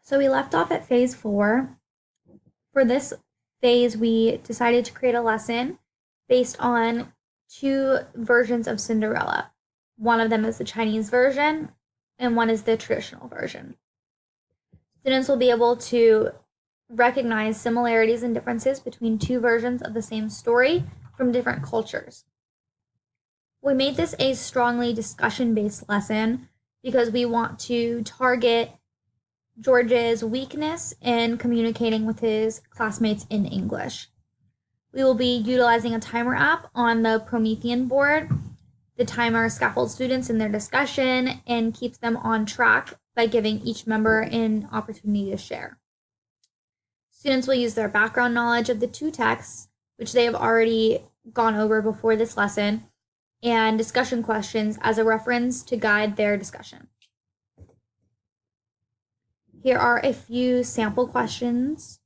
So we left off at phase 4. For this phase, we decided to create a lesson based on two versions of Cinderella. One of them is the Chinese version, and one is the traditional version. Students will be able to recognize similarities and differences between two versions of the same story from different cultures. We made this a strongly discussion-based lesson because we want to target George's weakness in communicating with his classmates in English. We will be utilizing a timer app on the Promethean board. The timer scaffolds students in their discussion and keeps them on track by giving each member an opportunity to share. Students will use their background knowledge of the two texts, which they have already gone over before this lesson, and discussion questions as a reference to guide their discussion. Here are a few sample questions.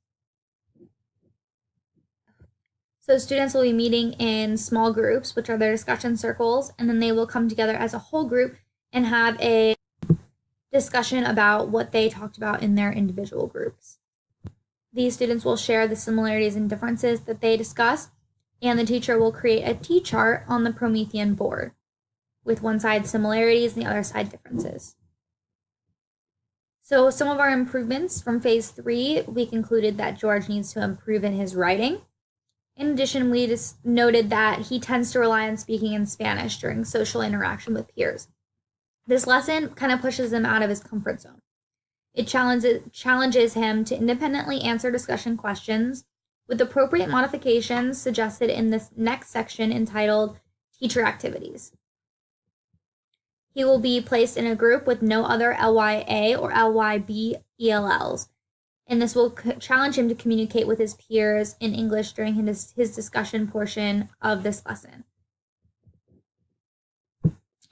So students will be meeting in small groups, which are their discussion circles, and then they will come together as a whole group and have a discussion about what they talked about in their individual groups. These students will share the similarities and differences that they discussed, and the teacher will create a T-chart on the Promethean board, with one side similarities and the other side differences. So some of our improvements from phase 3, we concluded that George needs to improve in his writing. In addition, we just noted that he tends to rely on speaking in Spanish during social interaction with peers. This lesson kind of pushes him out of his comfort zone. It challenges him to independently answer discussion questions with appropriate modifications suggested in this next section entitled Teacher Activities. He will be placed in a group with no other LYA or LYB ELLs, and this will challenge him to communicate with his peers in English during his discussion portion of this lesson.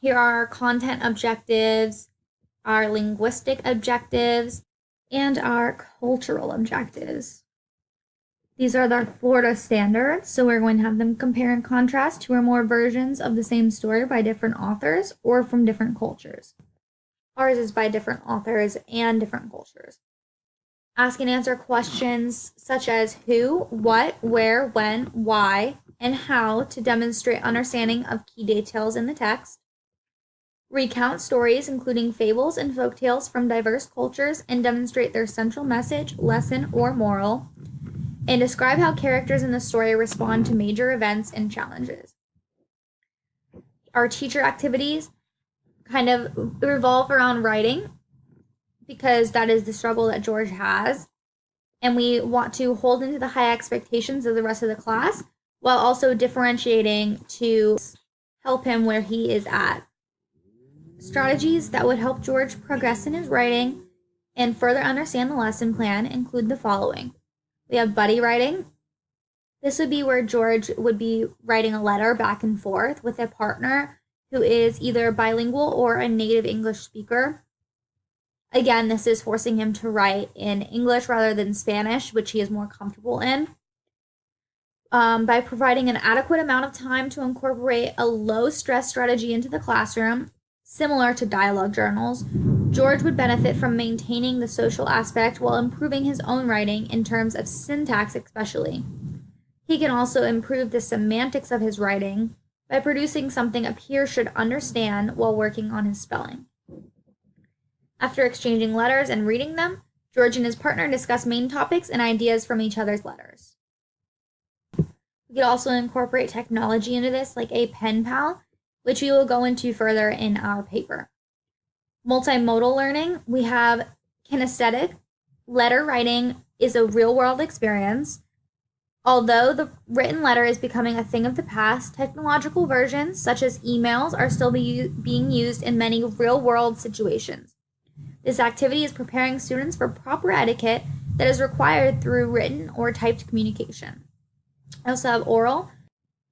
Here are our content objectives, our linguistic objectives, and our cultural objectives. These are the Florida standards, so we're going to have them compare and contrast two or more versions of the same story by different authors or from different cultures. Ours is by different authors and different cultures. Ask and answer questions such as who, what, where, when, why, and how to demonstrate understanding of key details in the text. Recount stories, including fables and folktales from diverse cultures, and demonstrate their central message, lesson, or moral. And describe how characters in the story respond to major events and challenges. Our teacher activities kind of revolve around writing because that is the struggle that George has. And we want to hold into the high expectations of the rest of the class while also differentiating to help him where he is at. Strategies that would help George progress in his writing and further understand the lesson plan include the following. We have buddy writing. This would be where George would be writing a letter back and forth with a partner who is either bilingual or a native English speaker. Again, this is forcing him to write in English rather than Spanish, which he is more comfortable in. By providing an adequate amount of time to incorporate a low-stress strategy into the classroom, similar to dialogue journals, George would benefit from maintaining the social aspect while improving his own writing in terms of syntax especially. He can also improve the semantics of his writing by producing something a peer should understand while working on his spelling. After exchanging letters and reading them, George and his partner discuss main topics and ideas from each other's letters. We could also incorporate technology into this, like a pen pal, which we will go into further in our paper. Multimodal learning, we have kinesthetic. Letter writing is a real-world experience. Although the written letter is becoming a thing of the past, technological versions, such as emails, are still being used in many real-world situations. This activity is preparing students for proper etiquette that is required through written or typed communication. I also have oral.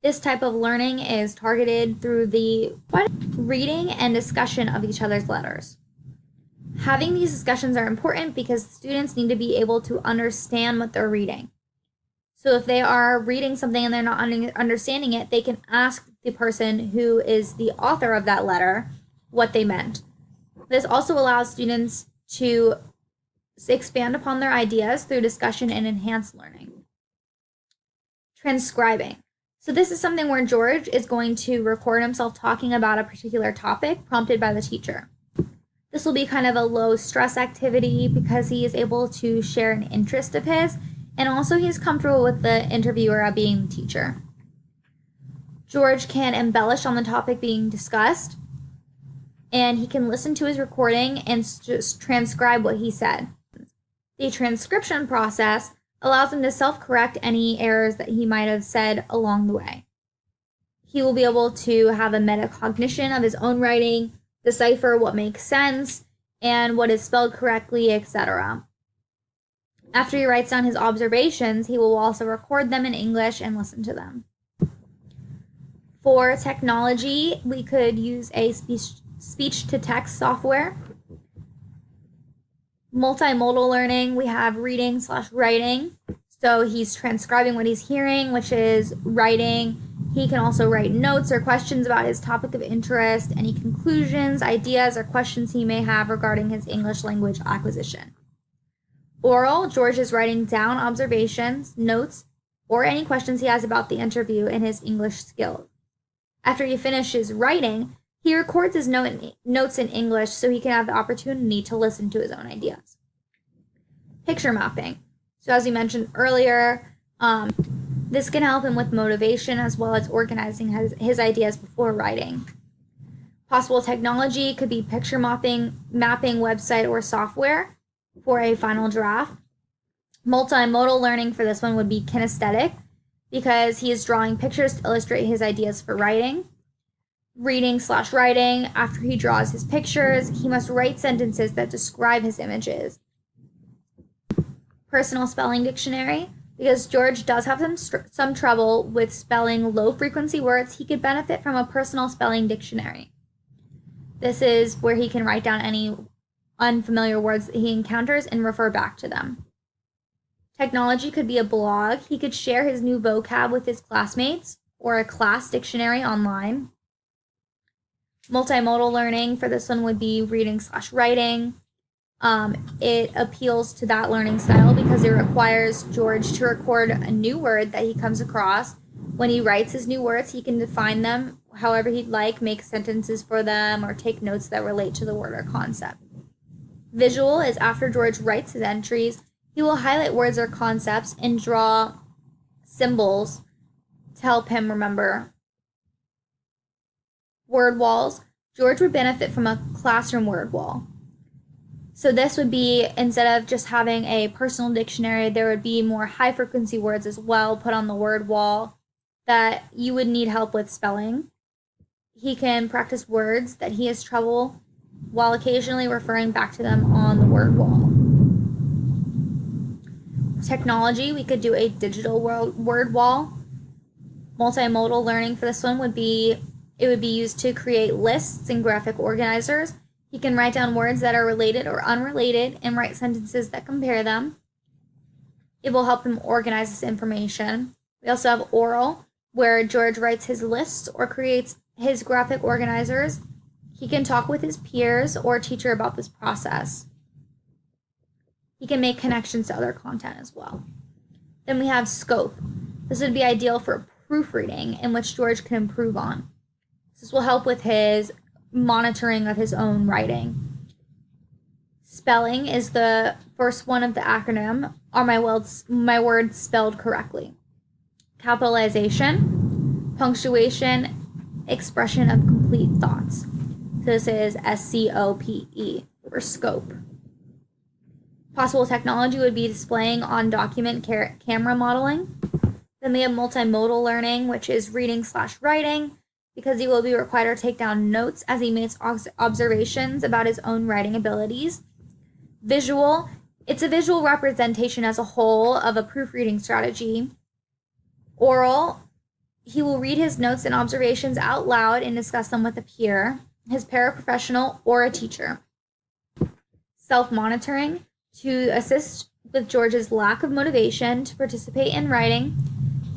This type of learning is targeted through the reading and discussion of each other's letters. Having these discussions are important because students need to be able to understand what they're reading. So if they are reading something and they're not understanding it, they can ask the person who is the author of that letter what they meant. This also allows students to expand upon their ideas through discussion and enhance learning. Transcribing. So this is something where George is going to record himself talking about a particular topic prompted by the teacher. This will be kind of a low stress activity because he is able to share an interest of his, and also he's comfortable with the interviewer being the teacher. George can embellish on the topic being discussed, and he can listen to his recording and just transcribe what he said. The transcription process allows him to self-correct any errors that he might have said along the way. He will be able to have a metacognition of his own writing, decipher what makes sense, and what is spelled correctly, etc. After he writes down his observations, he will also record them in English and listen to them. For technology, we could use a speech-to-text software. Multimodal learning, we have reading/writing. So he's transcribing what he's hearing, which is writing. He can also write notes or questions about his topic of interest, any conclusions, ideas, or questions he may have regarding his English language acquisition. Oral, George is writing down observations, notes, or any questions he has about the interview and his English skills. After he finishes writing, he records his notes in English so he can have the opportunity to listen to his own ideas. Picture mapping. So as we mentioned earlier, this can help him with motivation as well as organizing his ideas before writing. Possible technology could be picture mapping website or software for a final draft. Multimodal learning for this one would be kinesthetic because he is drawing pictures to illustrate his ideas for writing. Reading/writing, after he draws his pictures, he must write sentences that describe his images. Personal spelling dictionary, because George does have some trouble with spelling low-frequency words, he could benefit from a personal spelling dictionary. This is where he can write down any unfamiliar words that he encounters and refer back to them. Technology could be a blog. He could share his new vocab with his classmates or a class dictionary online. Multimodal learning, for this one would be reading/writing. It appeals to that learning style because it requires George to record a new word that he comes across. When he writes his new words, he can define them however he'd like, make sentences for them, or take notes that relate to the word or concept. Visual is after George writes his entries, he will highlight words or concepts and draw symbols to help him remember. Word walls. George would benefit from a classroom word wall. So this would be, instead of just having a personal dictionary, there would be more high-frequency words as well put on the word wall that you would need help with spelling. He can practice words that he has trouble while occasionally referring back to them on the word wall. Technology, we could do a digital word wall. Multimodal learning for this one would be used to create lists and graphic organizers. He can write down words that are related or unrelated and write sentences that compare them. It will help him organize this information. We also have oral, where George writes his lists or creates his graphic organizers. He can talk with his peers or teacher about this process. He can make connections to other content as well. Then we have scope. This would be ideal for proofreading, in which George can improve on. This will help with his monitoring of his own writing. Spelling is the first one of the acronym. Are my words spelled correctly? Capitalization, punctuation, expression of complete thoughts. This is SCOPE for scope. Possible technology would be displaying on document camera modeling. Then we have multimodal learning, which is reading/writing, because he will be required to take down notes as he makes observations about his own writing abilities. Visual, it's a visual representation as a whole of a proofreading strategy. Oral, he will read his notes and observations out loud and discuss them with a peer, his paraprofessional, or a teacher. Self-monitoring, to assist with George's lack of motivation to participate in writing,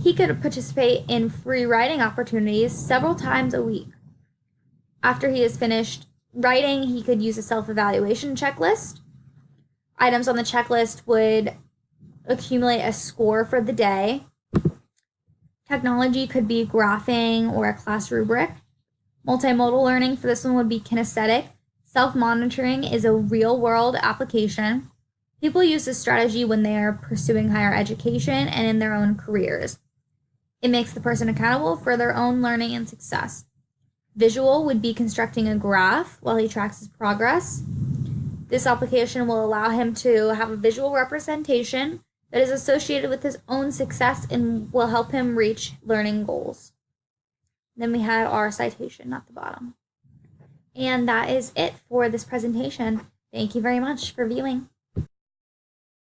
he could participate in free writing opportunities several times a week. After he has finished writing, he could use a self-evaluation checklist. items on the checklist would accumulate a score for the day. Technology could be graphing or a class rubric. Multimodal learning, for this one, would be kinesthetic. Self-monitoring is a real-world application. People use this strategy when they are pursuing higher education and in their own careers. It makes the person accountable for their own learning and success. Visual would be constructing a graph while he tracks his progress. This application will allow him to have a visual representation that is associated with his own success and will help him reach learning goals. Then we have our citation at the bottom. And that is it for this presentation. Thank you very much for viewing.